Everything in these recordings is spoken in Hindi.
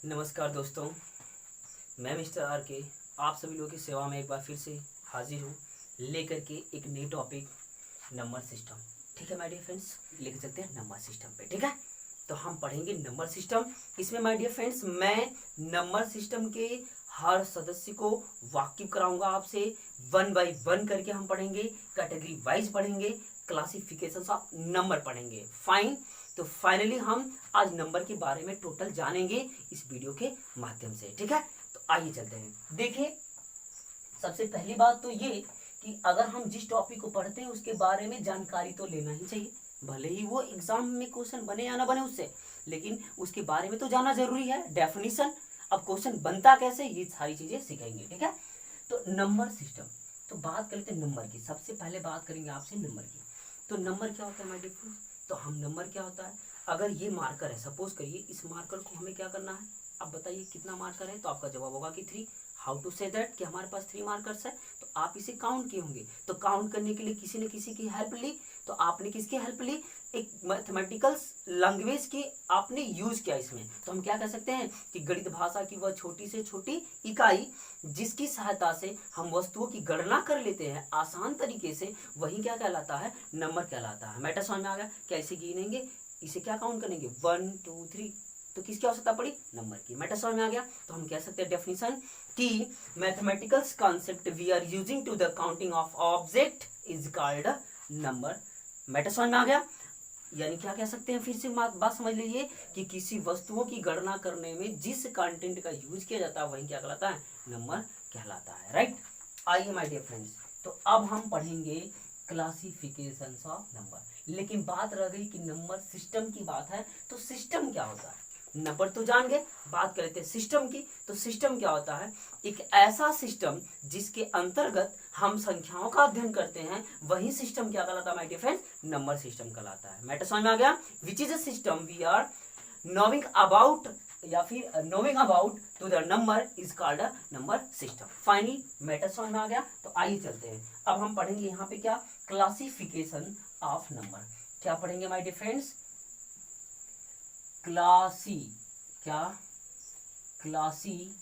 नमस्कार दोस्तों, मैं मिस्टर आर के आप सभी लोगों की सेवा में एक बार फिर से हाजिर हूँ लेकर के एक नई टॉपिक नंबर सिस्टम। ठीक है माय डियर फ्रेंड्स, लेकर चलते हैं नंबर सिस्टम पे। ठीक है, तो हम पढ़ेंगे नंबर सिस्टम। इसमें माय डियर फ्रेंड्स मैं नंबर सिस्टम के हर सदस्य को वाकिफ कराऊंगा आपसे। 1 बाय 1 करके हम पढ़ेंगे, कैटेगरी वाइज पढ़ेंगे, क्लासिफिकेशन ऑफ नंबर पढ़ेंगे। फाइन, तो फाइनली हम आज नंबर के बारे में टोटल जानेंगे इस वीडियो के माध्यम से। ठीक है, तो आइए चलते हैं। देखिए, सबसे पहली बात तो ये कि अगर हम जिस टॉपिक को पढ़ते हैं उसके बारे में जानकारी तो लेना ही चाहिए, भले ही वो एग्जाम में क्वेश्चन बने या ना बने उससे, लेकिन उसके बारे में तो जानना जरूरी है। डेफिनेशन, अब क्वेश्चन बनता कैसे, ये सारी चीजें सीखेंगे। ठीक है, तो नंबर सिस्टम, तो बात करते हैं नंबर की। सबसे पहले बात करेंगे आपसे नंबर की। तो नंबर क्या होता है माय डियर फ्रेंड्स? तो हम नंबर क्या होता है, अगर ये मार्कर है, सपोज करिए इस मार्कर को हमें क्या करना है, अब बताइए कितना मार्कर है, तो आपका जवाब होगा कि 3। हाउ टू से दैट कि हमारे पास 3 मार्कर्स है, तो आप इसे काउंट किए होंगे। तो काउंट करने के लिए किसी ने किसी की हेल्प ली, तो आपने किसकी हेल्प ली? एक मैथमेटिकल लैंग्वेज की आपने यूज किया इसमें। तो हम क्या कह सकते हैं कि गणित भाषा की वह छोटी से छोटी इकाई जिसकी सहायता से हम वस्तुओं की गणना कर लेते हैं आसान तरीके से, वही क्या कहलाता है? नंबर कहलाता है। मैटर समझ में आ गया? कैसे गिनेंगे, इसे क्या काउंट करेंगे? 1 2 3, तो किसकी आवश्यकता पड़ी? नंबर की। मैटर समझ में आ गया? तो हम कह सकते हैं डेफिनेशन कि mathematical concept we are using to the counting of object is called number. Matter समझ में आ गया? यानी क्या कह सकते हैं, फिर से बात समझ लीजिए कि किसी वस्तुओं की गणना करने में जिस कंटेंट का यूज किया जाता है वही क्या कहलाता है? नंबर कहलाता है। राइट, आइए माय डियर फ्रेंड्स, तो अब हम पढ़ेंगे क्लासिफिकेशन ऑफ नंबर। लेकिन बात रह गई कि नंबर सिस्टम की बात है, तो सिस्टम क्या होता है? नंबर तो जान गए, बात कर लेते हैं सिस्टम की। तो सिस्टम क्या होता है? एक ऐसा सिस्टम जिसके अंतर्गत हम संख्याओं का अध्ययन करते हैं, वही सिस्टम क्या कहलाता है my dear friends? Number system कहलाता है। मैटर समझ में आ गया? Which is a system we are knowing about, या फिर knowing about to the number is called a number system. Finally matter समझ में आ गया? तो आइए चलते हैं, अब हम पढ़ेंगे यहाँ पे क्या? Classification of number. क्या पढ़ेंगे माय डियर फ्रेंड्स? क्लासी, क्या? Classification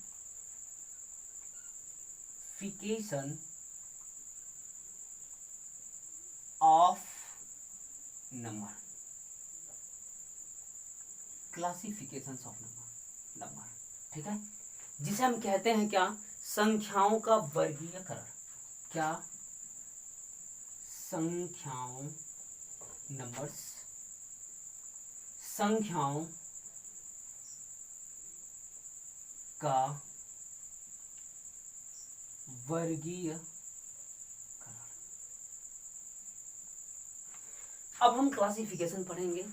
of number. Classification of number, ठीक है, जिसे हम कहते हैं क्या? संख्याओं का वर्गीकरण। क्या? संख्याओं, नंबर्स, संख्याओं का वर्गीकरण। अब हम क्लासिफिकेशन पढ़ेंगे,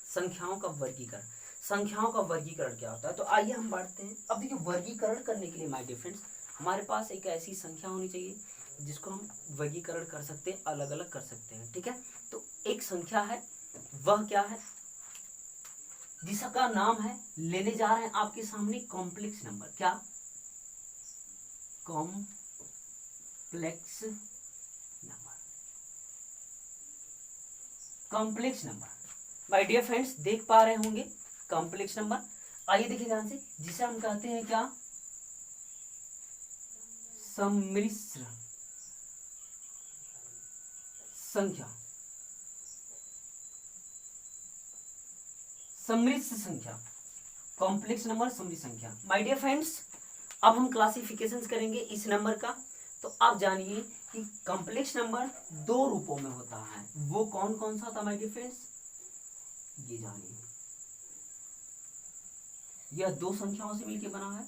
संख्याओं का वर्गीकरण। संख्याओं का वर्गीकरण क्या होता है, तो आइए हम बांटते हैं। अब देखिए, वर्गीकरण करने के लिए माय डियर फ्रेंड्स हमारे पास एक ऐसी संख्या होनी चाहिए जिसको हम वर्गीकरण कर सकते हैं, अलग अलग कर सकते हैं। ठीक है, तो एक संख्या है, वह क्या है? जिसका नाम है, लेने जा रहे हैं आपके सामने, कॉम्प्लेक्स नंबर। क्या? Complex number, complex number. My dear friends देख पा रहे होंगे कॉम्प्लेक्स नंबर। आइए देखिए ध्यान से, जिसे हम कहते हैं क्या? सम्मिश्र संख्या, सम्मिश्र संख्या, कॉम्प्लेक्स नंबर, सम्मिश्र संख्या। माय डियर फ्रेंड्स, अब हम क्लासिफिकेशन करेंगे इस नंबर का। तो आप जानिए कि कॉम्प्लेक्स नंबर 2 रूपों में होता है। वो कौन कौन सा था माय डियर फ्रेंड्स? ये जानिए, यह 2 संख्याओं से मिलकर बना है।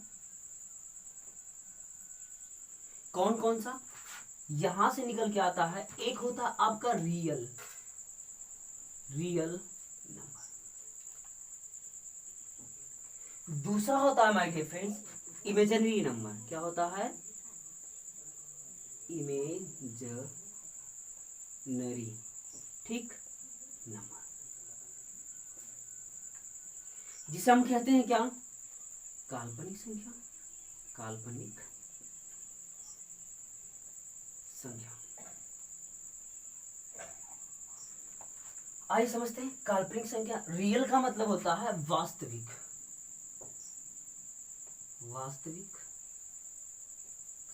कौन कौन सा? यहां से निकल के आता है, एक होता है आपका रियल नंबर, दूसरा होता है my dear friends imaginary number. क्या होता है? इमेजिनरी, ठीक, नंबर, जिसे हम कहते हैं क्या? काल्पनिक संख्या, काल्पनिक संख्या। आइए समझते हैं काल्पनिक संख्या। रियल का मतलब होता है वास्तविक, वास्तविक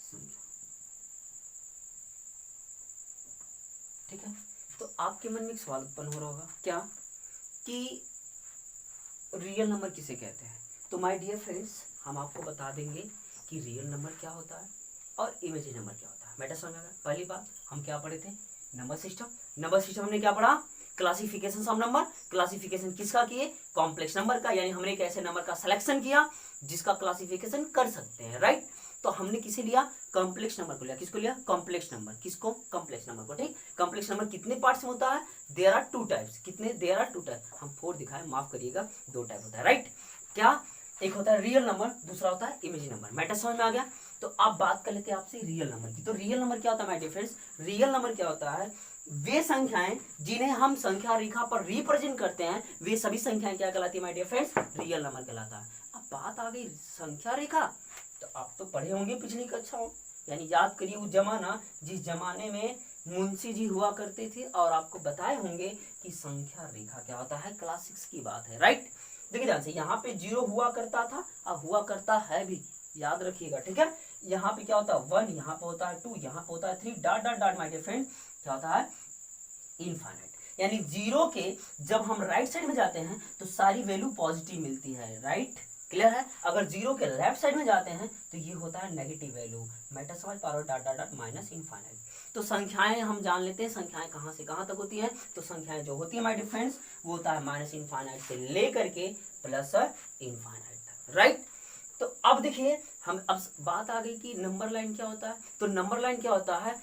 संख्या। ठीक है, तो आपके मन में एक सवाल उत्पन्न हो रहा होगा, क्या कि रियल नंबर किसे कहते हैं? तो माय डियर फ्रेंड्स, हम आपको बता देंगे कि रियल नंबर क्या होता है और इमेजिनरी नंबर क्या होता है। बेटा समझ में आया? पहली बात हम क्या पढ़े थे? Number system. नंबर सिस्टम हमने क्या पढ़ा? Classification of number. क्लासिफिकेशन किसका किए? कॉम्प्लेक्स नंबर का, यानी हमने एक ऐसे नंबर का सिलेक्शन किया जिसका क्लासिफिकेशन कर सकते हैं, राइट। तो हमने किसे लिया? कॉम्प्लेक्स नंबर को लिया। किसको लिया? Complex number. किसको? कॉम्प्लेक्स नंबर को। ठीक, कॉम्प्लेक्स नंबर कितने पार्ट्स में होता है? There are two types. कितने? There are two type. हम फोर दिखाए, माफ करिएगा, दो टाइप होता है, राइट। क्या? एक होता है रियल नंबर, दूसरा होता है इमेजिनरी नंबर। मैटर समझ में आ गया? तो अब बात कर लेते हैं आपसे रियल नंबर की। तो रियल नंबर क्या होता है my dear friends? Real number क्या होता है? वे संख्याएं जिन्हें हम संख्या रेखा पर रिप्रेजेंट करते हैं, वे सभी संख्याएं क्या कहलाती है my dear friends? Real number कहलाता है। अब बात आ गई संख्या रेखा, तो आप तो पढ़े होंगे पिछली कक्षाओं, यानी याद करिए वो जमाना जिस जमाने में मुंशी जी हुआ करते थे, और आपको बताए होंगे कि संख्या रेखा क्या होता है। क्लास 6 की बात है, राइट। देखिए ध्यान से, यहाँ पे 0 हुआ करता था, अब हुआ करता है भी, याद रखिएगा, ठीक है। यहाँ पे क्या होता है? 1, यहाँ पे होता है 2, यहाँ पे होता है 3, dot dot dot my dear friend क्या होता है? इनफाइनाइट। यानी 0 के जब हम राइट साइड में जाते हैं तो सारी वैल्यू पॉजिटिव मिलती है, राइट। क्लियर है? अगर 0 के लेफ्ट साइड में जाते हैं तो ये होता है नेगेटिव वैल्यू। मैटर समझ पा रहे हो? Dot dot dot minus infinite. तो संख्याएं हम जान लेते हैं, संख्याएं कहां से कहां तक होती हैं। तो संख्याएं जो होती है माय डियर फ्रेंड्स, वो होता है माइनस इनफाइनाइट से लेकर के प्लस इनफाइनाइट तक, राइट। तो अब देखिए, हम अब बात आ गई कि नंबर लाइन क्या होता है। तो नंबर लाइन क्या होता है?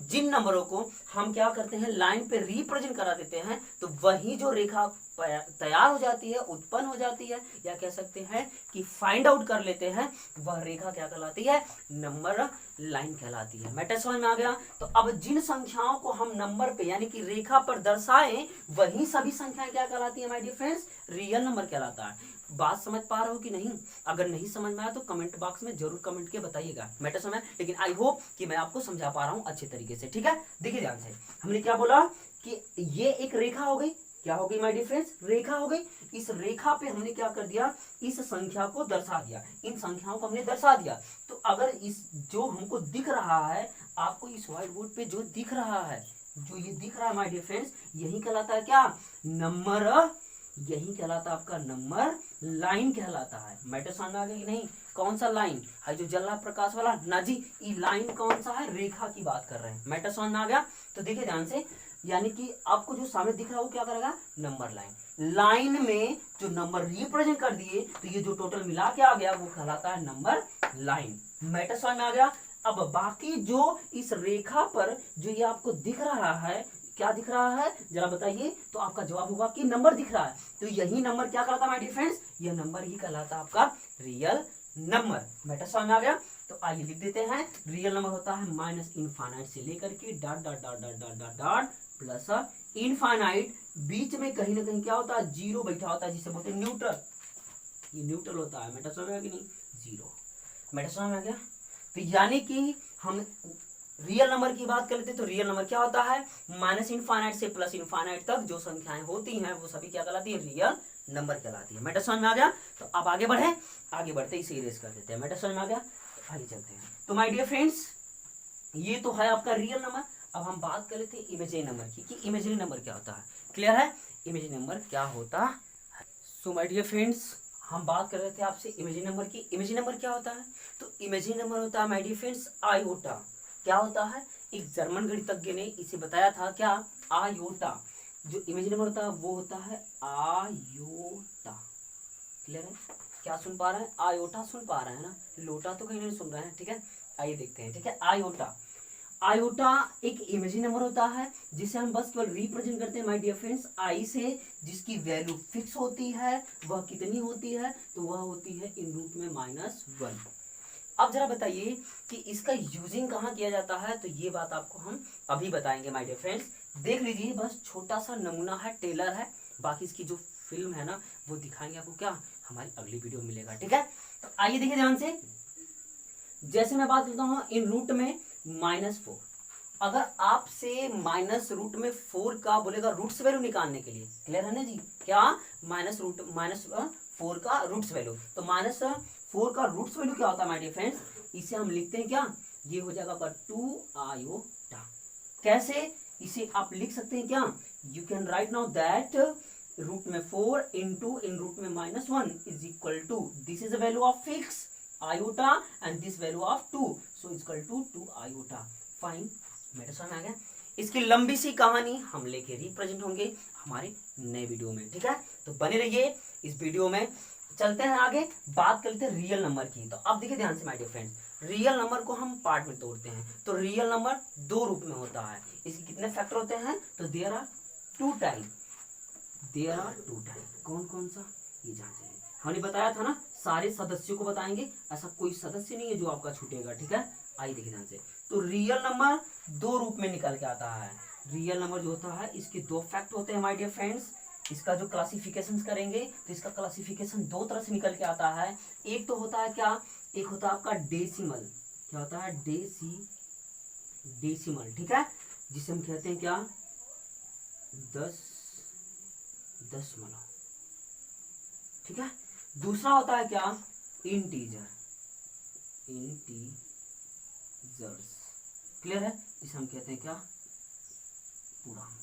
जिन नंबरों को हम क्या करते हैं, लाइन पे रिप्रेजेंट करा देते हैं, तो वही जो रेखा तैयार हो जाती है, उत्पन्न हो जाती है, या कह सकते हैं कि फाइंड आउट कर लेते हैं, वह रेखा क्या कहलाती है? नंबर लाइन कहलाती है। मैटर समझ में आ गया? तो अब जिन संख्याओं को हम नंबर पे यानी कि रेखा पर दर्शाएं, वही सभी संख्याएं क्या कहलाती है my dear friends? Real number कहलाता है। बात समझ पा रहे हो कि नहीं? अगर नहीं समझ में आया तो कमेंट बॉक्स में जरूर कमेंट के बताइएगा। मैटर समझ, लेकिन आई होप कि मैं आपको समझा पा रहा हूं अच्छे तरीके से, ठीक है। देखिए ध्यान से, हमने क्या बोला कि ये एक रेखा हो गई। क्या हो गई माय डियर फ्रेंड्स? रेखा हो गई। इस रेखा पे हमने क्या कर दिया? इस संख्या को दर्शा दिया, इन संख्याओं को हमने दर्शा दिया। तो अगर इस जो हमको दिख रहा है, आपको इस व्हाइट बोर्ड पे जो दिख रहा है, जो ये दिख रहा है माय डियर फ्रेंड्स, यही कहलाता है क्या? नंबर। यही कहलाता है आपका नंबर लाइन कहलाता है। मैटर समझ में आ गया कि नहीं? कौन सा लाइन है? जो जल रहा प्रकाश वाला ना जी, ये लाइन कौन सा है? रेखा की बात कर रहे हैं। मैटर समझ में आ गया? तो देखिए ध्यान से, यानी कि आपको जो सामने दिख रहा है वो क्या करेगा? Number line. लाइन में जो नंबर रिप्रेजेंट कर दिए, तो ये जो टोटल मिला के आ गया वो कहलाता है नंबर लाइन। मैटर समझ में आ गया? अब बाकी जो इस रेखा पर जो ये आपको दिख रहा है, क्या दिख रहा है जरा बताइए? तो आपका जवाब होगा कि नंबर दिख रहा है। तो यही नंबर क्या कहलाता है माय डियर फ्रेंड्स? यह नंबर ही कहलाता है आपका रियल नंबर। मैटर समझ में आ गया? तो आइए लिख देते हैं, रियल नंबर होता है माइनस इनफाइनाइट से लेकर के dot dot dot dot dot dot dot plus infinite. बीच में कहीं ना कहीं क्या होता है? जीरो बैठा होता है, जिसे बोलते हैं न्यूट्रल। ये न्यूट्रल होता है। मैटर समझ में आ गया कि नहीं? जीरो। मैटर समझ में आ गया? तो यानी कि हम रियल नंबर की बात कर लेते हैं, तो रियल नंबर क्या होता है? माइनस इनफाइनाइट से प्लस इनफाइनाइट तक जो संख्याएं होती हैं वो सभी क्या कहलाती है? रियल नंबर कहलाती है। मैटर समझ में आ गया? तो अब आगे बढ़े, आगे बढ़ते इसे इरेज कर देते हैं। मैटर समझ में आ गया? तो आगे चलते हैं। तो माय डियर फ्रेंड्स, ये तो है आपका रियल नंबर। अब हम बात कर लेते हैं इमेजिनरी नंबर की, कि इमेजिनरी नंबर क्या होता है। क्लियर है? इमेजिनरी नंबर क्या होता है? सो माय डियर फ्रेंड्स, हम बात कर रहे थे आपसे इमेजिनरी नंबर की। इमेजिनरी नंबर क्या होता है? तो इमेजिनरी नंबर होता है माय डियर फ्रेंड्स आयोटा। क्या होता है? एक जर्मन गणितज्ञ ने इसे बताया था, क्या? आयोटा। जो इमेजिनरी नंबर होता है वो होता है आयोटा। क्लियर है? क्या सुन पा रहे हैं? आयोटा सुन पा रहे हैं ना? लोटा तो कहीं नहीं सुन रहे हैं, ठीक है। आइए देखते हैं, ठीक है। आयोटा, आयोटा एक इमेजिनरी नंबर होता है जिसे हम बस केवल रिप्रेजेंट करते हैं माय डियर फ्रेंड्स आई से, जिसकी वैल्यू फिक्स होती है। वह कितनी होती है? तो वह होती है इन रूट में -1। अब जरा बताइए कि इसका यूजिंग कहाँ किया जाता है। तो ये बात आपको हम अभी बताएंगे माय डियर फ्रेंड्स। देख लीजिए, बस छोटा सा नमूना है, टेलर है। बाकी इसकी जो फिल्म है ना वो दिखाएंगे आपको, क्या हमारी अगली वीडियो मिलेगा, ठीक है। तो आइए देखिए ध्यान से, जैसे मैं बात करता हूँ इन रूट में -4। अगर आपसे माइनस रूट में 4 का बोलेगा रूट्स वैल्यू निकालने के लिए, क्लियर है ना जी? क्या? -4 का रूट्स वैल्यू। तो 4 का रूट्स वैल्यू क्या होता है माय डियर फ्रेंड्स, इसे हम लिखते हैं क्या, ये हो जाएगा आपका 2 आयोटा। कैसे इसे आप लिख सकते हैं क्या, you can write now that root में 4 इंटू इन रूट में -1 is equal to, this is a value of fix iota and this value of 2, so equal to 2 iota. Fine, मेरे समझ में आ गया। इसकी लंबी सी कहानी हम लेके रिप्रेजेंट होंगे हमारे नए वीडियो में, ठीक है। तो बने रहिए इस वीडियो में। चलते हैं आगे, बात करते हैं रियल नंबर की। तो अब देखिए ध्यान से my dear friends, real number को हम पार्ट में तोड़ते हैं। तो रियल नंबर 2 रूप में होता है। इसके कितने फैक्टर होते हैं, तो there are 2 type, there are 2 type. कौन कौन सा, ये जांचेंगे। हमने बताया था ना सारे सदस्यों को बताएंगे, ऐसा कोई सदस्य नहीं है जो आपका छूटेगा, ठीक है। आइए देखिए ध्यान से। तो रियल नंबर 2 रूप में निकल के आता है। रियल नंबर जो होता है इसके 2 फैक्ट होते हैं माय डियर फ्रेंड्स। इसका जो क्लासिफिकेशन करेंगे तो इसका क्लासिफिकेशन 2 तरह से निकल के आता है। एक तो होता है क्या, एक होता है आपका डेसिमल, क्या होता है, डेसिमल, ठीक है, जिसे हम कहते हैं क्या, 10 दशमलव, ठीक है। दूसरा होता है क्या, इंटीजर्स, क्लियर है, इसे हम कहते हैं क्या, पूर्णांक,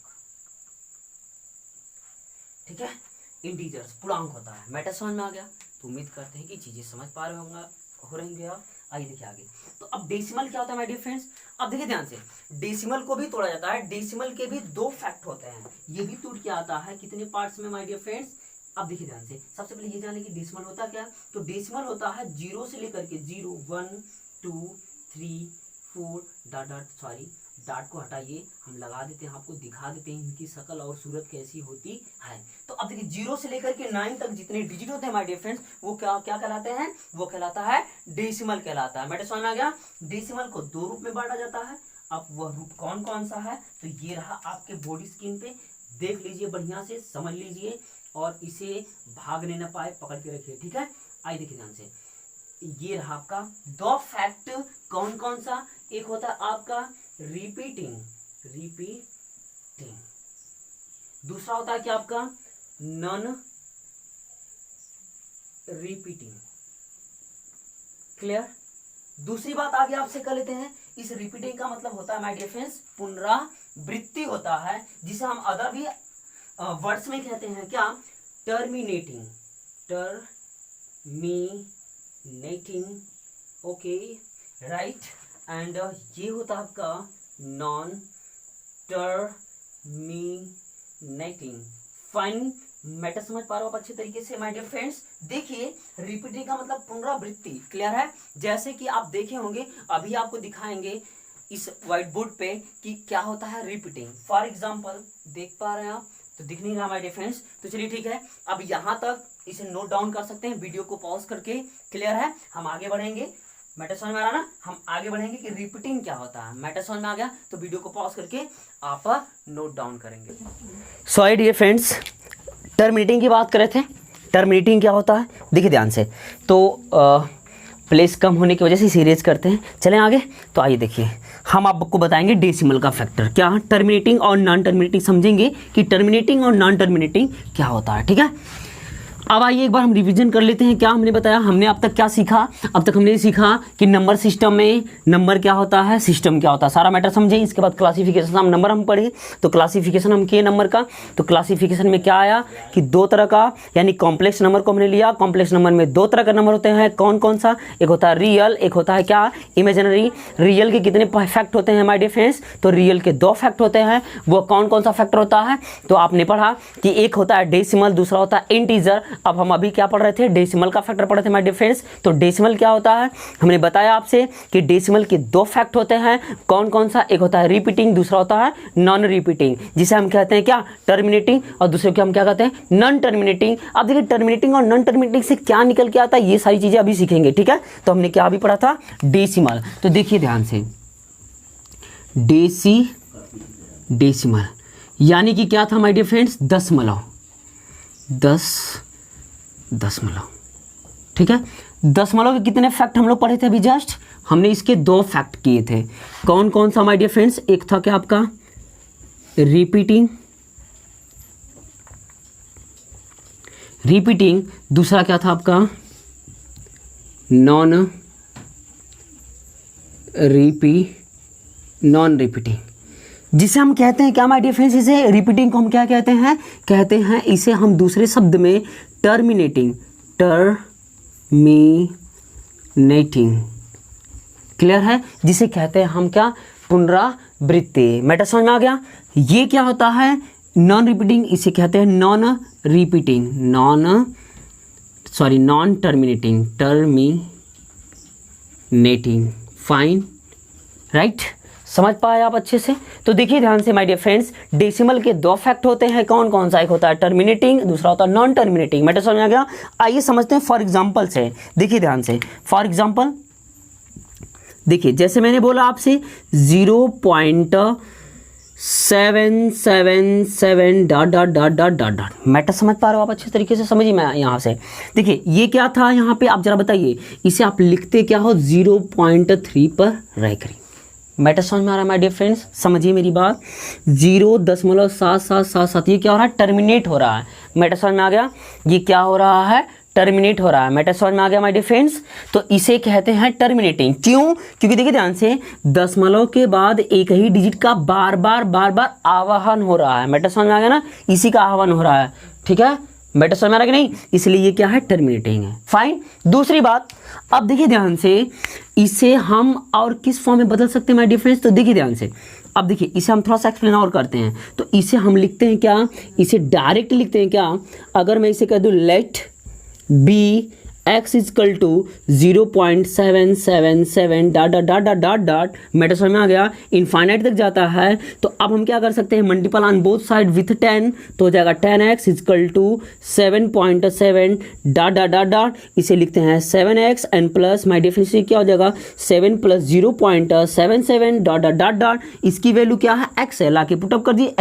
ठीक है। इंटीजर्स पूर्णांक होता है। मैटर समझ में आ गया, तो उम्मीद करते हैं कि चीजें समझ पा रहे होंगे, हो रहेंगे आप। आइए देखिए आगे। तो अब डेसिमल क्या होता है माय डियर फ्रेंड्स, अब देखिए ध्यान से, डेसिमल को भी तोड़ा जाता है। डेसिमल के भी 2 फैक्ट होते हैं, ये भी टूट के आता है कितने पार्ट्स में माय डियर फ्रेंड्स। अब देखिए ध्यान से, सबसे पहले ये जाने कि डेसिमल होता क्या। तो डेसिमल होता है 0 से लेकर के 0 1 2 3 4 डॉट डॉट, सॉरी डाट को हटाइए, हम लगा देते हैं, आपको दिखा देते हैं इनकी शक्ल और सूरत कैसी होती है। तो अब देखिए 0 से लेकर के 9 तक जितने डिजिट होते हैं माय डियर फ्रेंड्स, वो क्या क्या कहलाते हैं, वो कहलाता है डेसिमल कहलाता है। मैटर समझ में आ गया। डेसिमल को 2 रूप में बांटा जाता है। अब वह रूप कौन कौन सा है, तो ये रहा आपके बॉडी स्क्रीन पे, देख लीजिए बढ़िया से, समझ लीजिए और इसे भागने न पाए पकड़ के रखिए, ठीक है। आइए देखिए ध्यान से, ये रहा आपका 2 फैक्ट, कौन कौन सा, एक होता है आपका रिपीटिंग, दूसरा होता है क्या आपका नॉन रिपीटिंग, क्लियर। दूसरी बात आगे आपसे कर लेते हैं, इस रिपीटिंग का मतलब होता है माय डियर फ्रेंड्स पुनरावृत्ति होता है, जिसे हम अदर भी वर्ड्स में कहते हैं क्या, टर्मिनेटिंग, ओके राइट। एंड ये होता है आपका नॉन टर्मिनेटिंग। फाइन, मैटर समझ पा रहे हो आप अच्छे तरीके से माय डियर फ्रेंड्स। देखिए रिपीटिंग का मतलब पुनरावृत्ति, क्लियर है। जैसे कि आप देखे होंगे, अभी आपको दिखाएंगे इस व्हाइट बोर्ड पे कि क्या होता है रिपीटिंग। फॉर एग्जांपल देख पा रहे हैं आप, तो दिख नहीं रहा माय डियर फ्रेंड्स, तो चलिए ठीक है, अब यहाँ तक इसे नोट डाउन कर सकते हैं वीडियो को पॉज करके, क्लियर है। हम आगे बढ़ेंगे, मैटर समझ में आ रहा ना, हम आगे बढ़ेंगे कि रिपीटिंग क्या होता है। मैटर समझ में आ गया तो वीडियो को पॉज करके आप नोट डाउन करेंगे। सॉरी डियर फ्रेंड्स, टर्मिनेटिंग की बात कर रहे थे। टर्मिनेटिंग क्या होता है, देखिए ध्यान से, तो प्लेस कम होने की वजह से सीरियस करते हैं, चलें आगे। तो आइए देखिए, हम आपको बताएंगे डेसिमल का फैक्टर क्या, टर्मिनेटिंग और नॉन टर्मिनेटिंग, समझेंगे कि टर्मिनेटिंग और नॉन टर्मिनेटिंग क्या होता है, ठीक है। अब आइए एक बार हम रिवीजन कर लेते हैं, क्या हमने बताया, हमने अब तक क्या सीखा। अब तक हमने सीखा कि नंबर सिस्टम में नंबर क्या होता है, सिस्टम क्या होता है, सारा मैटर समझे। इसके बाद क्लासिफिकेशन हम नंबर हम पढ़े, तो क्लासिफिकेशन हम किए नंबर का। तो क्लासिफिकेशन में क्या आया कि 2 तरह का, यानी कॉम्प्लेक्स नंबर को हमने लिया। कॉम्प्लेक्स नंबर में 2 तरह का नंबर होते हैं, कौन कौन सा, एक होता है रियल, एक होता है क्या, इमेजिनरी। रियल के कितने फैक्ट होते हैं माय डियर फ्रेंड्स, तो रियल के 2 फैक्ट होते हैं। वो कौन कौन सा फैक्टर होता है, तो आपने पढ़ा कि एक होता है डेसिमल, दूसरा होता है इंटीजर। अब हम अभी क्या पढ़ रहे थे, डेसिमल का फैक्टर पढ़ रहे थे माय डियर फ्रेंड्स। तो डेसिमल क्या होता है, हमने बताया आपसे कि डेसिमल के 2 फैक्ट होते हैं, कौन कौन सा, एक होता है रिपीटिंग, दूसरा होता है नॉन रिपीटिंग, जिसे हम कहते हैं क्या, टर्मिनेटिंग, और दूसरे को हम क्या कहते हैं, नॉन टर्मिनेटिंग। अब देखिए टर्मिनेटिंग और नॉन टर्मिनेटिंग से क्या निकल के आता है, ये सारी चीजें अभी सीखेंगे, ठीक है। तो हमने क्या अभी पढ़ा था, डेसिमल। तो देखिए ध्यान से, डेसिमल यानी कि क्या था माय डियर फ्रेंड्स, दशमलव, दशमलव, ठीक है। दशमलव के कितने फैक्ट हम लोग पढ़े थे अभी जस्ट, हमने इसके 2 फैक्ट किए थे, कौन कौन सा माय डियर फ्रेंड्स, एक था क्या आपका रिपीटिंग, दूसरा क्या था आपका नॉन रिपीटिंग, जिसे हम कहते हैं क्या माय डियर फ्रेंड्स, इसे रिपीटिंग को हम क्या कहते हैं, कहते हैं इसे हम दूसरे शब्द में टर्मिनेटिंग क्लियर है, जिसे कहते हैं हम क्या, पुनरावृत्ति। मैटर समझ में आ गया। ये क्या होता है, नॉन रिपीटिंग, इसे कहते हैं नॉन टर्मिनेटिंग फाइन, राइट। समझ पाए आप अच्छे से। तो देखिए ध्यान से माय डियर फ्रेंड्स, डेसिमल के दो फैक्ट होते हैं, कौन कौन सा, एक होता है टर्मिनेटिंग, दूसरा होता है नॉन टर्मिनेटिंग। मैटर समझ में आ गया। आइए समझते हैं फॉर एग्जांपल से। देखिए ध्यान से, फॉर एग्जांपल देखिए, जैसे मैंने बोला आपसे 0.777 ... मैटर समझ पा रहे हो आप अच्छे तरीके से, समझिए। मैं यहाँ से देखिए ये क्या था, यहाँ पे आप जरा बताइए, इसे आप लिखते क्या हो, 0.3 पर रैकरिंग। मैटर समझ में आ रहा है माय डियर फ्रेंड्स, समझिए मेरी बात। 0.7777 ये क्या हो रहा है, टर्मिनेट हो रहा है। मैटर समझ में आ गया, ये क्या हो रहा है, टर्मिनेट हो रहा है। मैटर समझ में आ गया माय डियर फ्रेंड्स। तो इसे कहते हैं टर्मिनेटिंग। क्यों, क्योंकि देखिए ध्यान से, दशमलव के बाद एक ही डिजिट का बार बार आवाहन हो रहा है। मैटर समझ में आ गया ना, इसी का आह्वान हो रहा है, ठीक है। मैटर समझ में आ रहा है कि नहीं, इसलिए ये क्या है, टर्मिनेटिंग है। फाइन। दूसरी बात, अब देखिए ध्यान से, इसे हम और किस फॉर्म में बदल सकते हैं माय डियर फ्रेंड्स। तो देखिए ध्यान से, अब देखिए इसे हम थोड़ा सा एक्सप्लेन और करते हैं। तो इसे हम लिखते हैं क्या, इसे डायरेक्ट लिखते हैं क्या, अगर मैं इसे कह दूं let be x equal to 0.777 ... matter समझ में आ गया, इनफाइनाइट तक जाता है। तो अब हम क्या कर सकते हैं, multiple on both side with 10, तो हो जाएगा 10x इजकल टू 7.7 ... इसे लिखते हैं 7x and plus my difference क्या हो जाएगा, 7 प्लस 0.77 ... इसकी वैल्यू क्या है, x है। लाके पुटअप कर दिए,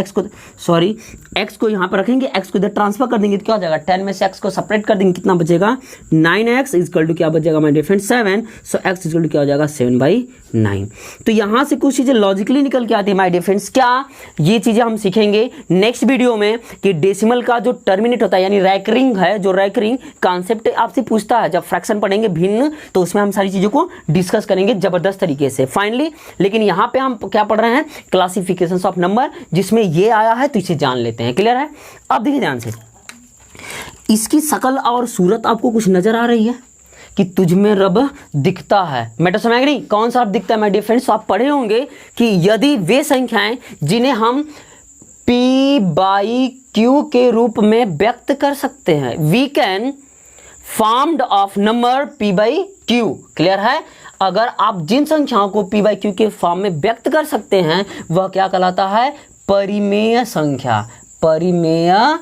x को यहाँ पर रखेंगे, x को इधर ट्रांसफर कर देंगे तो क्या हो जाएगा, 10 में से x को सेपरेट कर देंगे, कितना बचेगा, 9x इजकल टू क्या बचेगा my dear friend, 7। So x equal to क्या हो जाएगा, 7/9। तो यहां से कुछ चीजें लॉजिकली निकल के आती है माय डियर फ्रेंड्स। क्या, ये चीजें हम सीखेंगे नेक्स्ट वीडियो में कि डेसिमल का जो टर्मिनेट होता है, यानी रैकरिंग है, जो रैकरिंग कॉन्सेप्ट आपसे पूछता है, जब फ्रैक्शन पढ़ेंगे भिन्न, तो उसमें हम सारी चीजों को डिस्कस करेंगे जबरदस्त तरीके से फाइनली। लेकिन यहां पे हम क्या पढ़ रहे हैं, क्लासिफिकेशन ऑफ नंबर, जिसमें ये आया है, तो इसे जान लेते हैं। क्लियर है। अब देखिए ध्यान से, इसकी शकल और सूरत आपको कुछ नजर आ रही है कि तुझ में रब दिखता है। मैटर समझ नहीं, कौन सा रब दिखता है माय डियर फ्रेंड्स। तो आप पढ़े होंगे कि यदि वे संख्याएं जिन्हें हम p/q के रूप में व्यक्त कर सकते हैं, we can formed of number p/q। Clear है। अगर आप जिन संख्याओं को p/q के फॉर्म में व्यक्त कर सकते हैं, वह क्या कहलाता है, परिमेय संख्या। परिमेय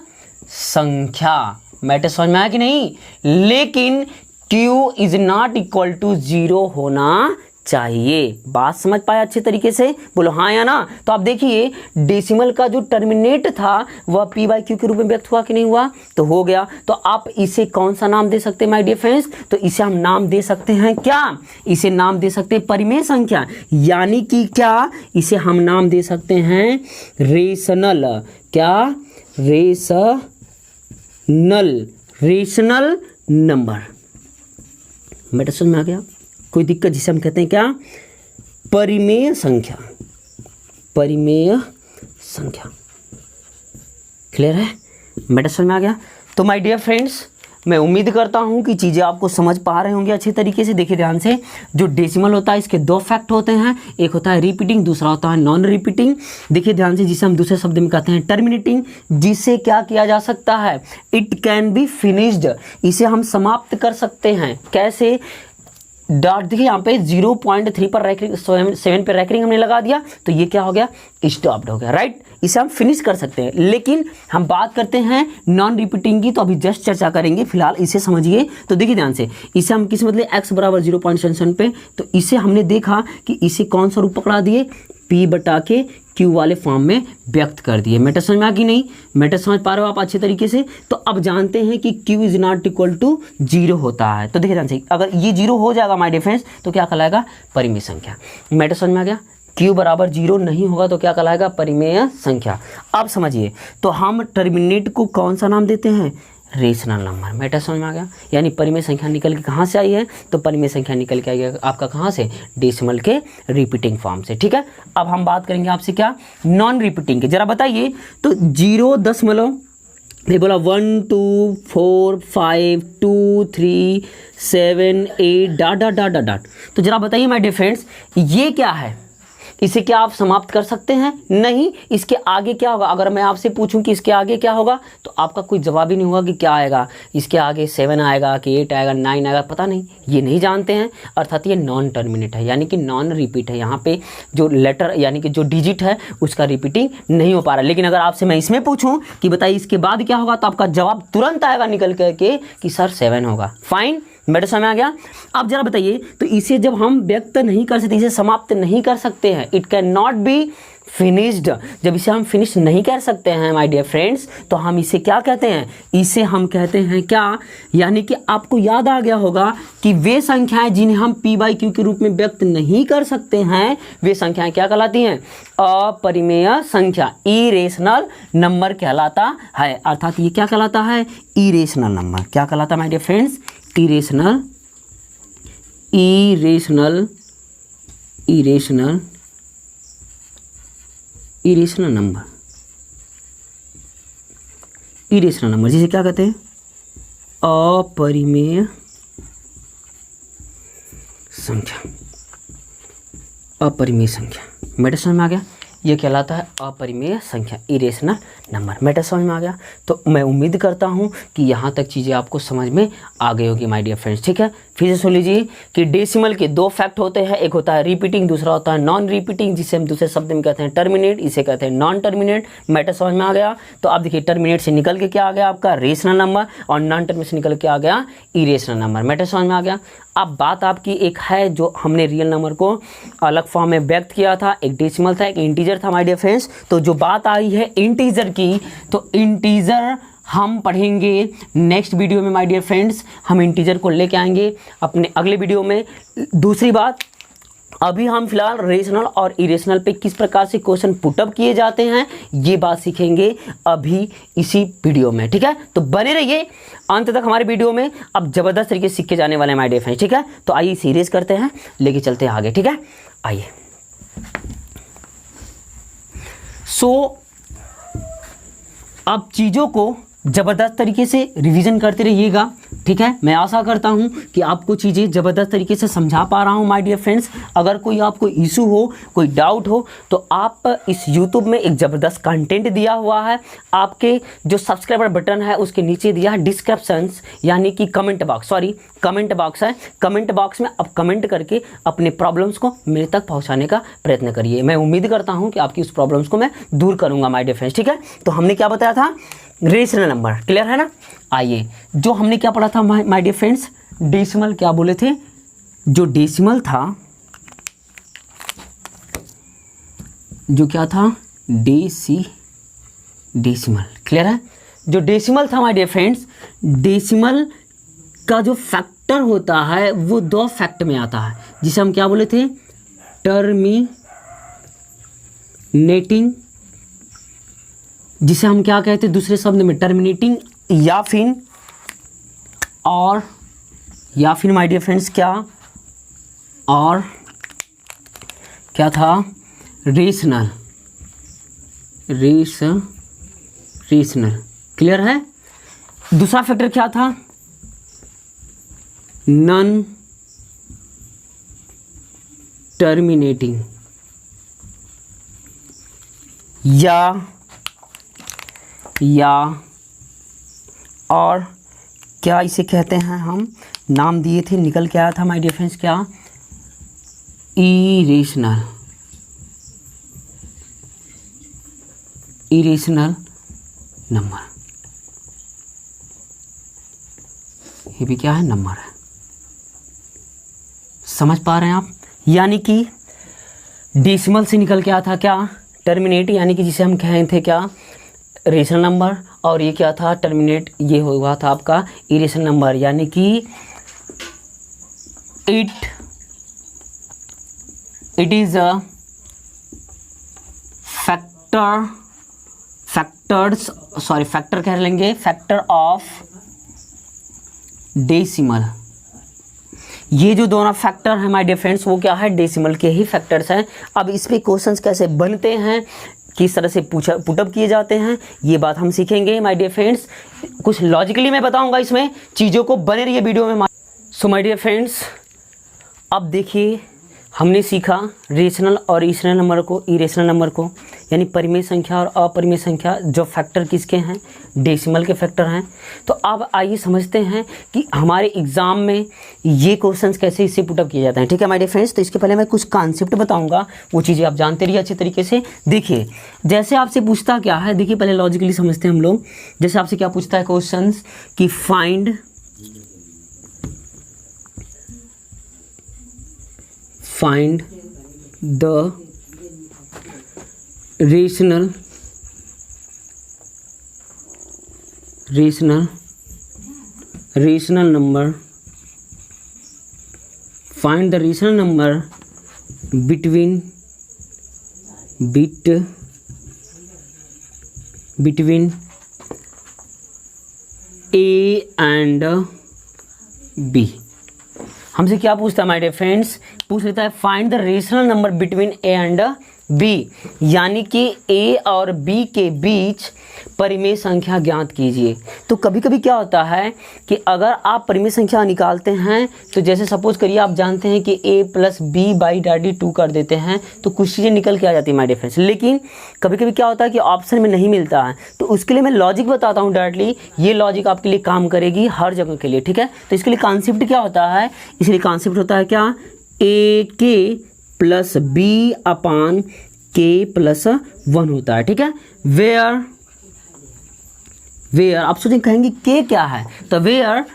संख्या। मैटर समझ में आया कि नहीं। लेकिन q is not equal to 0 होना चाहिए। बात समझ पाया अच्छे तरीके से, बोलो हाँ या ना। तो आप देखिए डेसिमल का जो टर्मिनेट था वह p/q के रूप में व्यक्त हुआ कि नहीं हुआ, तो हो गया। तो आप इसे कौन सा नाम दे सकते हैं माय डियर फ्रेंड्स, तो इसे हम नाम दे सकते हैं क्या, इसे नाम दे सकते हैं परिमेय संख्या, यानी कि क्या, इसे हम नाम दे सकते हैं रेशनल। क्या, रेशनल नंबर। मैटर समझ में आ गया, कोई दिक्कत, जिसे हम कहते हैं क्या, परिमेय संख्या। परिमेय संख्या। क्लियर है। मैटर समझ में आ गया। तो माय डियर फ्रेंड्स, मैं उम्मीद करता हूं कि चीज़ें आपको समझ पा रहे होंगे अच्छे तरीके से। देखिए ध्यान से, जो डेसिमल होता है इसके दो फैक्ट होते हैं, एक होता है रिपीटिंग, दूसरा होता है नॉन रिपीटिंग। देखिए ध्यान से, जिसे हम दूसरे शब्द में कहते हैं टर्मिनेटिंग, जिसे क्या किया जा सकता है, इट कैन बी फिनिश्ड, इसे हम समाप्त कर सकते हैं। कैसे, डॉट देखिए यहाँ पे 0.3 पर रैकरिंग, 7 पर रैकरिंग हमने लगा दिया, तो ये क्या हो गया, स्टॉप्ड हो गया, राइट। इसे हम फिनिश कर सकते हैं। लेकिन हम बात करते हैं नॉन रिपीटिंग की, तो अभी जस्ट चर्चा करेंगे, फिलहाल इसे समझिए। तो देखिए ध्यान से, इसे हम किस मतलब x बराबर 0.7 पे, तो इसे हमने देखा कि इसे कौन सा रूप पकड़ा दिए, p/q वाले फॉर्म में व्यक्त कर दिए। मैटर समझ में आ कि नहीं, मैटर समझ पा रहे हो आप अच्छे तरीके से। तो अब जानते हैं कि q is not equal to 0 होता है। तो देखिए ध्यान से, अगर ये 0 हो जाएगा माय डिफरेंस, तो क्या कहलाएगा, परिमेय संख्या। मैटर समझ में आ गया। q बराबर 0 नहीं होगा तो क्या कहलाएगा, परिमेय संख्या। अब समझिए, तो हम टर्मिनेट को कौन सा नाम देते हैं, रेशनल नंबर। मैटर समझ में आ गया? यानी परिमेय संख्या निकल के कहाँ से आई है? तो परिमेय संख्या निकल के आई है आपका कहाँ से? डेसिमल के रिपीटिंग फॉर्म से। ठीक है, अब हम बात करेंगे आपसे क्या? नॉन रिपीटिंग के। जरा बताइए तो 0., ये बोला 1 2 4 5 2 3 7 8 dot dot dot dot dot. तो जरा बताइए माय डियर फ्रेंड्स, ये क्या है? इसे क्या आप समाप्त कर सकते हैं? नहीं। इसके आगे क्या होगा? अगर मैं आपसे पूछूं कि इसके आगे क्या होगा, तो आपका कोई जवाब ही नहीं होगा कि क्या आएगा। इसके आगे 7 आएगा कि 8 आएगा, 9 आएगा, पता नहीं, ये नहीं जानते हैं। अर्थात ये नॉन टर्मिनेट है, यानी कि नॉन रिपीट है। यहाँ पे जो लेटर यानी कि जो डिजिट है उसका रिपीटिंग नहीं हो पा रहा। लेकिन अगर आपसे मैं इसमें पूछूं कि बताइए इसके बाद क्या होगा, तो आपका जवाब तुरंत आएगा निकल करके कि सर 7 होगा। फाइन, मेरे समझ आ गया? अब जरा बताइए तो इसे जब हम व्यक्त नहीं कर सकते, इसे समाप्त नहीं कर सकते हैं, it can not be finished, जब इसे हम फिनिश नहीं कर सकते हैं माय डियर फ्रेंड्स, तो हम इसे क्या कहते हैं? इसे हम कहते हैं क्या? यानी कि आपको याद आ गया होगा कि वे संख्याएं जिन्हें हम p/q के रूप में व्यक्त नहीं कर सकते हैं, वे संख्याएं क्या कहलाती हैं? अपरिमेय संख्या, इरेशनल नंबर कहलाता है। अर्थात ये क्या कहलाता है? Irrational number. क्या कहलाता है my dear friends? Irrational number. Irrational number जिसे क्या कहते हैं? अपरिमेय संख्या। अपरिमेय संख्या। मैटर समझ में आ गया? ये कहलाता है अपरिमेय संख्या, इरेशनल नंबर। मैटर समझ में आ गया? तो मैं उम्मीद करता हूँ कि यहाँ तक चीज़ें आपको समझ में आ गई होगी माय डियर फ्रेंड्स। ठीक है, फिर से सुन लीजिए कि डेसिमल के 2 फैक्ट होते हैं, एक होता है रिपीटिंग, दूसरा होता है नॉन रिपीटिंग, जिसे हम दूसरे शब्द में कहते हैं टर्मिनेट, इसे कहते हैं नॉन टर्मिनेट। मैटर समझ में आ गया? तो आप देखिए टर्मिनेट से निकल के क्या आ गया आपका? रेशनल नंबर, और नॉन टर्मिनेट से निकल के आ गया इरेशनल नंबर। मैटर समझ में आ गया? अब बात आपकी एक है जो हमने रियल नंबर को अलग फॉर्म में व्यक्त किया था, एक डेसिमल था, एक इंटीजर था माय डियर फ्रेंड्स। तो जो बात आई है इंटीजर की, तो इंटीजर हम पढ़ेंगे नेक्स्ट वीडियो में माय डियर फ्रेंड्स। हम इंटीजर को लेके आएंगे अपने अगले वीडियो में। दूसरी बात, अभी हम फिलहाल रेशनल और इरेशनल पे किस प्रकार से क्वेश्चन पुटअप किए जाते हैं, ये बात सीखेंगे अभी इसी वीडियो में। ठीक है, तो बने रहिए अंत तक हमारे वीडियो में। अब जबरदस्त तरीके से सीखे जाने वाले हैं माय डियर फ्रेंड्स। ठीक है, तो आइए सीरीज करते हैं, लेके चलते हैं आगे। ठीक है, आइए। अब चीज़ों को ज़बरदस्त तरीके से रिवीजन करते रहिएगा। ठीक है, मैं आशा करता हूं कि आपको चीज़ें ज़बरदस्त तरीके से समझा पा रहा हूं माय डियर फ्रेंड्स। अगर कोई आपको इशू हो, कोई डाउट हो, तो आप इस यूट्यूब में एक ज़बरदस्त कंटेंट दिया हुआ है, आपके जो सब्सक्राइबर बटन है उसके नीचे दिया है डिस्क्रिप्शंस, यानी कि कमेंट बॉक्स है। कमेंट बॉक्स में आप कमेंट करके अपने प्रॉब्लम्स को मेरे तक पहुँचाने का प्रयत्न करिए। मैं उम्मीद करता हूँ कि आपकी उस प्रॉब्लम्स को मैं दूर करूँगा माय डियर फ्रेंड्स। ठीक है, तो हमने क्या बताया था? रेशनल नंबर, क्लियर है ना? आइए, जो हमने क्या पढ़ा था माय डियर फ्रेंड्स? डेसिमल। क्या बोले थे? जो डेसिमल था, जो क्या था? डेसिमल, क्लियर है? जो डेसिमल था माय डियर फ्रेंड्स, डेसिमल का जो फैक्टर होता है वो 2 फैक्ट में आता है, जिसे हम क्या बोले थे? टर्मिनेटिंग, जिसे हम क्या कहते हैं दूसरे शब्द में? टर्मिनेटिंग, या फिर माय डियर फ्रेंड्स क्या? और क्या था? रेशनल, क्लियर है? दूसरा फैक्टर क्या था? नॉन टर्मिनेटिंग, या और क्या इसे कहते हैं? हम नाम दिए थे, निकल के आया था माय डियर फ्रेंड्स क्या? Irrational number. ये भी क्या है? नंबर है। समझ पा रहे हैं आप? यानी कि डेसिमल से निकल के आया था क्या? टर्मिनेट, यानी कि जिसे हम कहे थे क्या? Rational number. और ये क्या था? टर्मिनेट। ये हुआ था आपका इरेशनल नंबर, यानी कि इट इज अ फैक्टर कह लेंगे, फैक्टर ऑफ डेसिमल। ये जो दोनों फैक्टर हैं माय डियर फ्रेंड्स वो क्या है, डेसिमल के ही फैक्टर्स हैं। अब इस पे क्वेश्चंस कैसे बनते हैं, किस तरह से पुटअप किए जाते हैं, ये बात हम सीखेंगे माय डियर फ्रेंड्स। कुछ लॉजिकली मैं बताऊंगा इसमें चीज़ों को, बने रहिए वीडियो में। सो माय डियर फ्रेंड्स, अब देखिए हमने सीखा रेशनल और इरेशनल नंबर को, इरेशनल नंबर को, यानी परिमेय संख्या और अपरिमेय संख्या, जो फैक्टर किसके हैं, डेसिमल के फैक्टर हैं। तो अब आइए समझते हैं कि हमारे एग्ज़ाम में ये क्वेश्चंस कैसे इससे पुटअप किए जाते हैं। ठीक है माय डियर फ्रेंड्स, तो इसके पहले मैं कुछ कॉन्सेप्ट बताऊंगा, वो चीज़ें आप जानते रहिए अच्छे तरीके से। देखिए जैसे आपसे पूछता क्या है, देखिए पहले लॉजिकली समझते हैं हम लोग। जैसे आपसे क्या पूछता है क्वेश्चन कि find the rational number, find the rational number between A and B। हमसे क्या पूछता है माय डियर फ्रेंड्स, पूछ लेता है find the rational number between A and B, यानी कि ए और बी के बीच परिमेय संख्या ज्ञात कीजिए। तो कभी कभी क्या होता है कि अगर आप परिमेय संख्या निकालते हैं, तो जैसे सपोज करिए आप जानते हैं कि a plus B by directly 2 कर देते हैं, तो कुछ चीज़ें निकल के आ जाती है माय डियर फ्रेंड्स। लेकिन कभी कभी क्या होता है कि ऑप्शन में नहीं मिलता है, तो उसके लिए मैं लॉजिक बताता हूँ डायरेक्टली। ये लॉजिक आपके लिए काम करेगी हर जगह के लिए, ठीक है। तो इसके लिए कॉन्सेप्ट क्या होता है, इसलिए कॉन्सेप्ट होता है क्या, ए के प्लस बी अपान के प्लस 1 होता है, ठीक है। वेयर आप सोचें कहेंगे के क्या है, तो where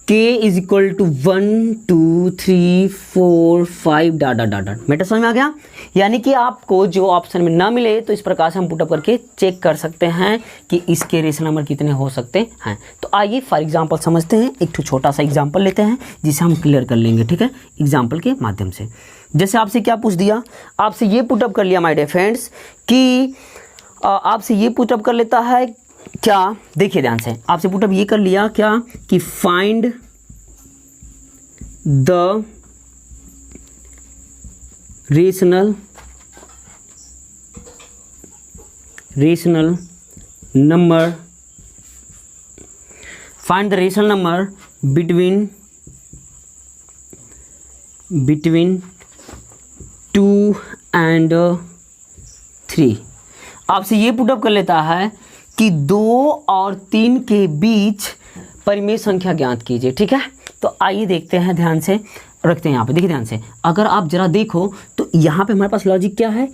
K is equal to 1 2 3 4 5 dot dot dot dot. मेरा समझ में आ गया। यानी कि आपको जो ऑप्शन में ना मिले तो इस प्रकार से हम पुटअप करके चेक कर सकते हैं कि इसके रेशनल नंबर कितने हो सकते हैं। तो आइए फॉर एग्जांपल समझते हैं, एक छोटा सा एग्जांपल लेते हैं जिसे हम क्लियर कर लेंगे, ठीक है, एग्जांपल के माध्यम से। जैसे आपसे क्या पूछ दिया, आपसे ये पुटअप कर लिया माय डियर फ्रेंड्स कि आपसे ये पुटअप कर लेता है क्या, देखिए ध्यान से, आपसे पुटअप ये कर लिया क्या कि find the rational number, find the rational number between 2 and 3। आपसे ये पुटअप कर लेता है कि 2 और 3 के बीच परिमेय संख्या ज्ञात कीजिए, ठीक है। तो आइए देखते हैं, ध्यान से रखते हैं यहाँ पे, देखिए ध्यान से। अगर आप जरा देखो तो यहाँ पे हमारे पास लॉजिक क्या है,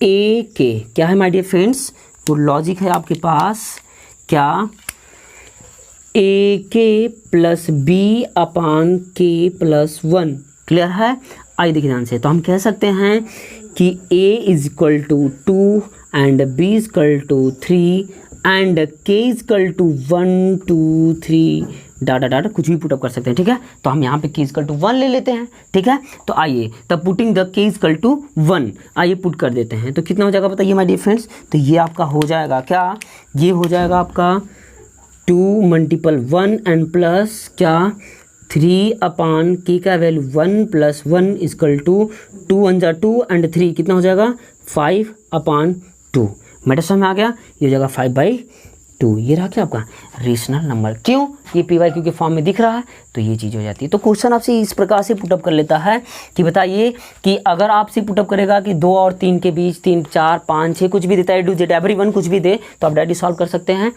ए के क्या है माय डियर फ्रेंड्स, तो लॉजिक है आपके पास क्या, ए के प्लस बी अपान के प्लस 1। क्लियर है। आइए देखिए ध्यान से, तो हम कह सकते हैं कि a is equal to 2 and b is equal to 3 and k is equal to 1 2 3 dot dot कुछ भी पुटअप कर सकते हैं, ठीक है। तो हम यहाँ पे k इज इक्वल टू 1 ले लेते हैं, ठीक है। तो आइए तब putting the k is equal to 1, आइए पुट कर देते हैं। तो कितना हो जाएगा बताइए माय डियर फ्रेंड्स, तो ये आपका हो जाएगा क्या, ये हो जाएगा आपका 2 मल्टीपल 1 एंड प्लस क्या 3 अपान के का वैल्यू 1 प्लस 1 इजकल टू 2 1 जा 2 एंड 3 कितना हो जाएगा 5 अपान 2। मेरे समझ में आ गया, ये हो जाएगा 5/2। ये रहा क्या आपका रेशनल नंबर। क्यों, ये PYQ के फॉर्म में दिख रहा है, तो ये चीज़ हो जाती है। तो क्वेश्चन आपसे इस प्रकार से पुटअप कर लेता है कि बताइए कि अगर आपसे पुटअप करेगा कि 2 और 3 के बीच 3 4 5 6 कुछ भी देता है, डू एवरीवन कुछ भी दे, तो आप डायरेक्टली सॉल्व कर सकते हैं।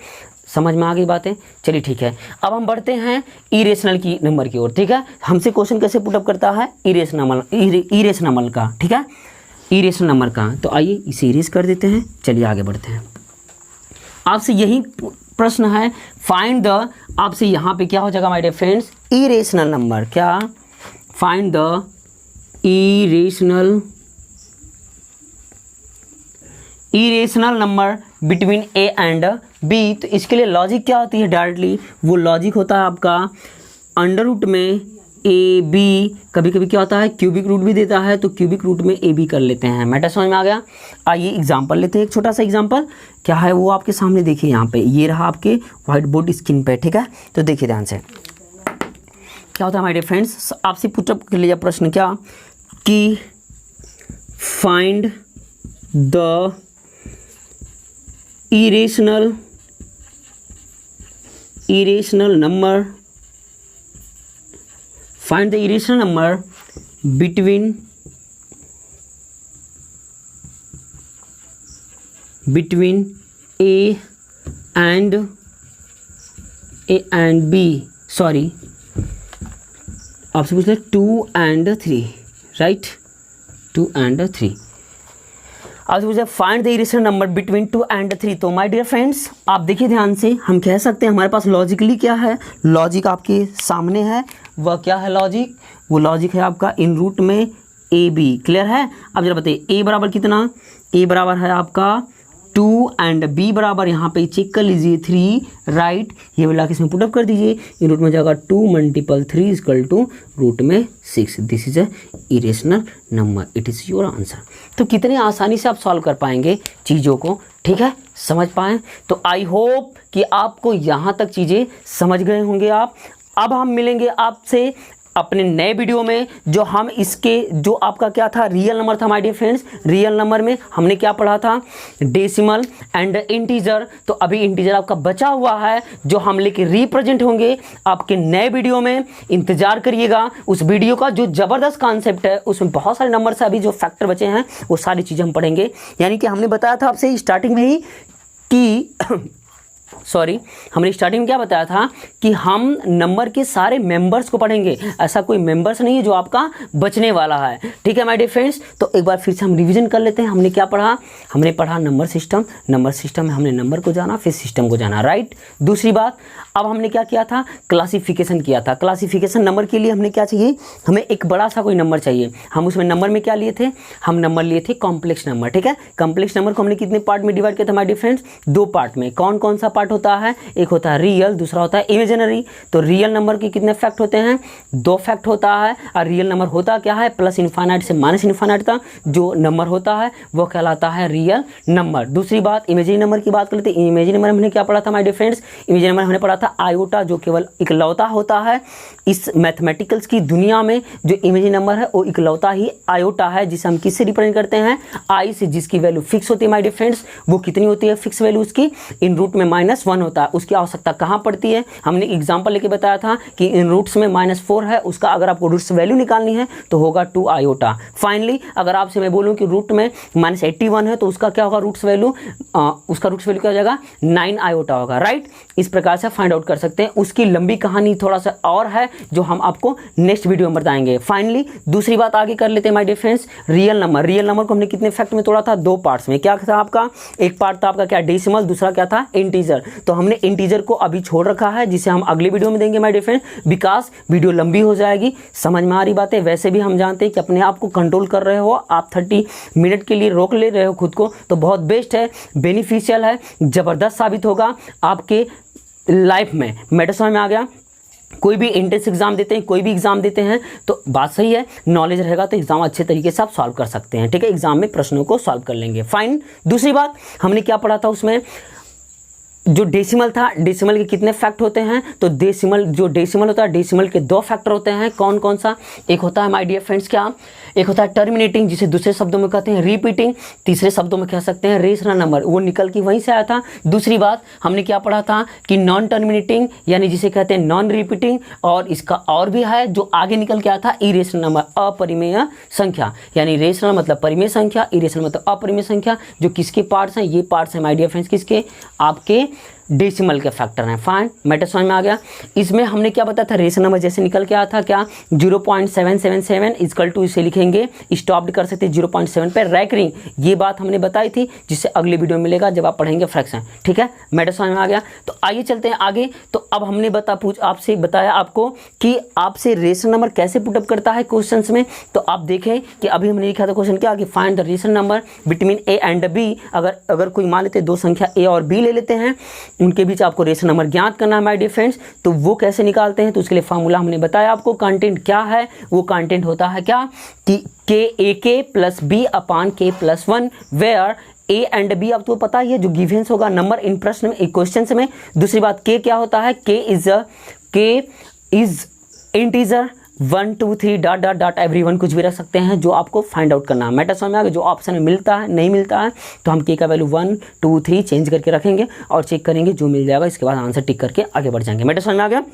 समझ में आ गई बातें, चलिए ठीक है। अब हम बढ़ते हैं इरेशनल की नंबर की ओर, ठीक है। हमसे क्वेश्चन कैसे पुटअप करता है, इरेशनल नंबर का, ठीक है, इरेशनल नंबर का। तो आइए इसे इरेज कर देते हैं, चलिए आगे बढ़ते हैं। आपसे यही प्रश्न है, फाइंड द, आपसे यहाँ पे क्या हो जाएगा my dear friends, irrational number, क्या, find the irrational number between A and B. तो इसके लिए लॉजिक क्या होती है, डायरेक्टली वो लॉजिक होता है आपका अंडर रूट में ए बी, कभी कभी क्या होता है क्यूबिक रूट भी देता है, तो क्यूबिक रूट में ए बी कर लेते हैं। मैटर समझ में आ गया। आइए एग्जाम्पल लेते हैं, एक छोटा सा एग्जाम्पल क्या है वो आपके सामने देखिए, यहाँ पे ये रहा आपके व्हाइट बोर्ड स्क्रीन पे, ठीक है। तो देखिए ध्यान से क्या होता है माय डियर फ्रेंड्स, आपसे पुटअप कर लिया प्रश्न क्या कि find the irrational number between a and b, sorry आपसे पूछ रहे 2 and 3, राइट, 2 and 3 आपसे पूछा find the irrational number between 2 and 3। तो माय डियर फ्रेंड्स आप देखिए ध्यान से, हम कह सकते हैं हमारे पास लॉजिकली क्या है, लॉजिक आपके सामने है, वह क्या है लॉजिक, वो लॉजिक है आपका इन रूट में ए बी, क्लियर है। अब जरा बताइए ए बराबर कितना, ए बराबर है आपका 2 एंड बी बराबर यहाँ पे चेक कर लीजिए 3, राइट। ये वाला इसमें पुटअप कर दीजिए, इन रूट में जाएगा 2 × 3 इक्वल टू रूट में 6। This is a irrational number, it is your answer. तो कितने आसानी से आप सॉल्व कर पाएंगे चीज़ों को, ठीक है, समझ पाएँ। तो आई होप कि आपको यहाँ तक चीज़ें समझ गए होंगे आप। अब हम मिलेंगे आपसे अपने नए वीडियो में, जो हम इसके जो आपका क्या था रियल नंबर था my dear friends, real number में हमने क्या पढ़ा था, डेसिमल एंड इंटीजर। तो अभी इंटीजर आपका बचा हुआ है जो हम लेके रिप्रेजेंट होंगे आपके नए वीडियो में, इंतजार करिएगा उस वीडियो का। जो ज़बरदस्त कॉन्सेप्ट है उसमें बहुत सारे नंबर से अभी जो फैक्टर बचे हैं वो सारी चीज़ें हम पढ़ेंगे। यानी कि हमने बताया था आपसे स्टार्टिंग में ही कि हमने स्टार्टिंग में क्या बताया था कि हम नंबर के सारे मेंबर्स को पढ़ेंगे, ऐसा कोई मेंबर्स नहीं है जो आपका बचने वाला है, ठीक है माय डियर फ्रेंड्स। तो एक बार फिर से हम रिवीजन कर लेते हैं, हमने क्या पढ़ा, हमने पढ़ा नंबर सिस्टम, नंबर सिस्टम में हमने नंबर को जाना फिर सिस्टम को जाना, राइट। दूसरी बात, अब हमने क्या किया था, क्लासिफिकेशन किया था। क्लासिफिकेशन नंबर के लिए हमने क्या चाहिए, हमें एक बड़ा सा कोई नंबर चाहिए। हम उसमें नंबर में क्या लिए थे, हम नंबर लिए थे कॉम्प्लेक्स नंबर, ठीक है। कॉम्प्लेक्स नंबर को हमने कितने पार्ट में डिवाइड किया था माय डियर फ्रेंड्स, 2 पार्ट में। कौन कौन सा पार्ट होता है, एक होता है रियल, दूसरा होता है इमेजिनरी। तो रियल नंबर के कितने फैक्ट होते हैं, 2 फैक्ट होता है। और रियल नंबर होता क्या है, प्लस इनफाइनाइट से माइनस इनफाइनाइट तक जो नंबर होता है वो कहलाता है रियल नंबर। दूसरी बात, इमेजिनरी नंबर की बात कर लेते हैं। इमेजिनरी नंबर हमने क्या पढ़ा था my dear friends, imaginary number हमने पढ़ा था आयोटा, जो केवल इकलौता होता है इस मैथमेटिकल्स की दुनिया में। जो इमेजिनरी नंबर है वो इकलौता ही आयोटा है, जिसे हम किससे रिप्रेजेंट करते हैं, आई से, जिसकी वैल्यू फिक्स होती है माय डियर फ्रेंड्स। वो कितनी होती है फिक्स वैल्यू उसकी, इन रूट में -1 होता है। उसकी आवश्यकता कहाँ पड़ती है, हमने एग्जांपल लेके बताया था कि इन रूट्स में -4 है, उसका अगर आपको रूट्स वैल्यू निकालनी है तो होगा 2 आयोटा। फाइनली अगर आपसे मैं बोलूं कि रूट में -81 है तो उसका क्या होगा रूट्स वैल्यू, उसका रूट्स वैल्यू क्या हो जाएगा 9 आयोटा होगा, राइट। इस प्रकार से फाइंड आउट कर सकते हैं। उसकी लंबी कहानी थोड़ा सा और है जो हम आपको नेक्स्ट वीडियो में बताएंगे। फाइनली दूसरी बात आगे कर लेते हैं my dear friends, real number. Real number को हमने कितने फैक्ट में तोड़ा था, 2 पार्ट्स में। क्या था आपका, एक पार्ट था आपका क्या डेसिमल, दूसरा क्या था इंटीजर। तो हमने इंटीजर को अभी छोड़ रखा है, जिसे हम अगले वीडियो में देंगे my dear friend, because video लंबी हो जाएगी। समझ में आ रही बात है। वैसे भी हम जानते हैं कि अपने आप को कंट्रोल कर रहे हो आप, 30 मिनट के लिए रोक ले रहे हो खुद को, तो बहुत बेस्ट है, बेनिफिशियल है, ज़बरदस्त साबित होगा आपके लाइफ में। मैटर समझ में आ गया। कोई भी एंट्रेंस एग्जाम देते हैं, कोई भी एग्जाम देते हैं तो बात सही है, नॉलेज रहेगा तो एग्जाम अच्छे तरीके से आप सॉल्व कर सकते हैं, ठीक है। एग्जाम में प्रश्नों को सॉल्व कर लेंगे, फाइन। दूसरी बात हमने क्या पढ़ा था उसमें, जो डेसिमल था, डेसिमल के कितने फैक्ट होते हैं, तो डेसिमल जो डेसिमल होता है, डेसिमल के 2 फैक्टर होते हैं। कौन कौन सा, एक होता है माय डियर फ्रेंड्स क्या, एक होता है टर्मिनेटिंग, जिसे दूसरे शब्दों में कहते हैं रिपीटिंग, तीसरे शब्दों में कह सकते हैं रेशनल नंबर, वो निकल के वहीं से आया था। दूसरी बात हमने क्या पढ़ा था कि नॉन टर्मिनेटिंग, यानी जिसे कहते हैं नॉन रिपीटिंग, और इसका और भी है जो आगे निकल के आया था इरेशनल नंबर, अपरिमेय संख्या। यानी रेशनल मतलब परिमेय संख्या, इरेशनल मतलब अपरिमेय संख्या। जो किसके पार्ट्स हैं, ये पार्ट्स हैं माय डियर फ्रेंड्स किसके, आपके डेसिमल के फैक्टर हैं। फाइन, मैटर समझ में आ गया। इसमें हमने क्या बताया था, रेशनल नंबर जैसे निकल के आया था क्या 0.777 इक्वल टू, इसे लिखेंगे स्टॉप्ड कर सकते 0.7 पे, रैकरिंग, ये बात हमने बताई थी, जिससे अगले वीडियो में मिलेगा जब आप पढ़ेंगे फ्रैक्शन, ठीक है। मैटर समझ में आ गया। तो आइए चलते हैं आगे। तो अब हमने आपसे बताया आपको कि आपसे रेशनल नंबर कैसे पुटअप करता है क्वेश्चंस में। तो आप देखें कि अभी हमने लिखा था क्वेश्चन क्या, कि find the rational number between A and B. अगर कोई मान लेते 2 संख्या ए और बी ले लेते हैं, उनके बीच आपको रेशनल नंबर ज्ञात करना है माय डियर फ्रेंड्स। तो वो कैसे निकालते हैं, तो उसके लिए फार्मूला हमने बताया आपको। कंटेंट क्या है, वो कंटेंट होता है क्या कि k plus B upon k plus 1 where a and b, अब तो पता ही है जो गिवेंस होगा नंबर इन प्रश्न में, क्वेश्चन में। दूसरी बात k क्या होता है, k is integer 1 2 3 dot dot dot everyone, कुछ भी रख सकते हैं जो आपको फाइंड आउट करना है। मैटर समझ में आ गया। जो ऑप्शन में मिलता है नहीं मिलता है तो हम k का वैल्यू 1 2 3 चेंज करके रखेंगे और चेक करेंगे, जो मिल जाएगा इसके बाद आंसर टिक करके आगे बढ़ जाएंगे। मैटर समझ में आ गया।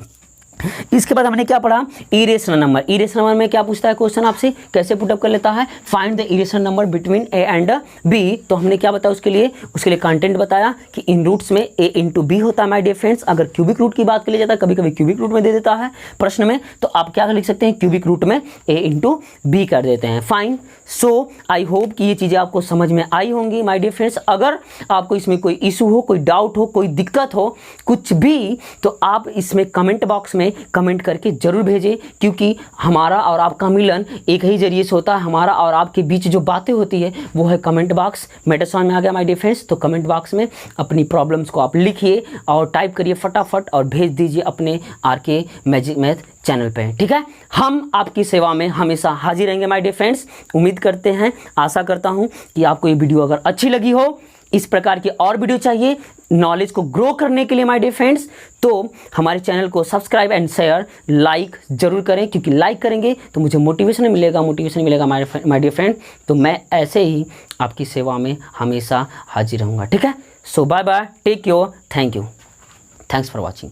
इसके बाद हमने क्या पढ़ा, इरेशनल नंबर। इरेशनल नंबर में क्या पूछता है क्वेश्चन आपसे, कैसे पुटअप कर लेता है, find the irrational number between a and b। तो हमने क्या बताया उसके लिए कंटेंट बताया कि इन रूट्स में a इंटू बी होता है माय डियर फ्रेंड्स। अगर क्यूबिक रूट की बात कर लिया जाता है, कभी कभी क्यूबिक रूट में दे देता है प्रश्न में, तो आप क्या लिख सकते हैं, क्यूबिक रूट में a इंटू बी कर देते हैं। फाइन। सो आई होप कि ये चीज़ें आपको समझ में आई होंगी माय डियर फ्रेंड्स। अगर आपको इसमें कोई इशू हो, कोई डाउट हो, कोई दिक्कत हो, कुछ भी, तो आप इसमें कमेंट बॉक्स में कमेंट करके जरूर भेजें, क्योंकि हमारा और आपका मिलन एक ही जरिए से होता है। हमारा और आपके बीच जो बातें होती है वो है कमेंट बॉक्स। मैटर समझ में आ गया माय डियर फ्रेंड्स। तो कमेंट बॉक्स में अपनी प्रॉब्लम्स को आप लिखिए और टाइप करिए फटाफट और भेज दीजिए अपने RK मैजिक मैथ चैनल पे, ठीक है। हम आपकी सेवा में हमेशा हाजिर रहेंगे माय डियर फ्रेंड्स। उम्मीद करते हैं, आशा करता हूं कि आपको ये वीडियो अगर अच्छी लगी हो, इस प्रकार की और वीडियो चाहिए नॉलेज को ग्रो करने के लिए माय डियर फ्रेंड्स, तो हमारे चैनल को सब्सक्राइब एंड शेयर लाइक जरूर करें, क्योंकि लाइक करेंगे तो मुझे मोटिवेशन मिलेगा माय डियर फ्रेंड। तो मैं ऐसे ही आपकी सेवा में हमेशा हाजिर रहूँगा, ठीक है। So bye bye, take care, thank you, thanks for watching.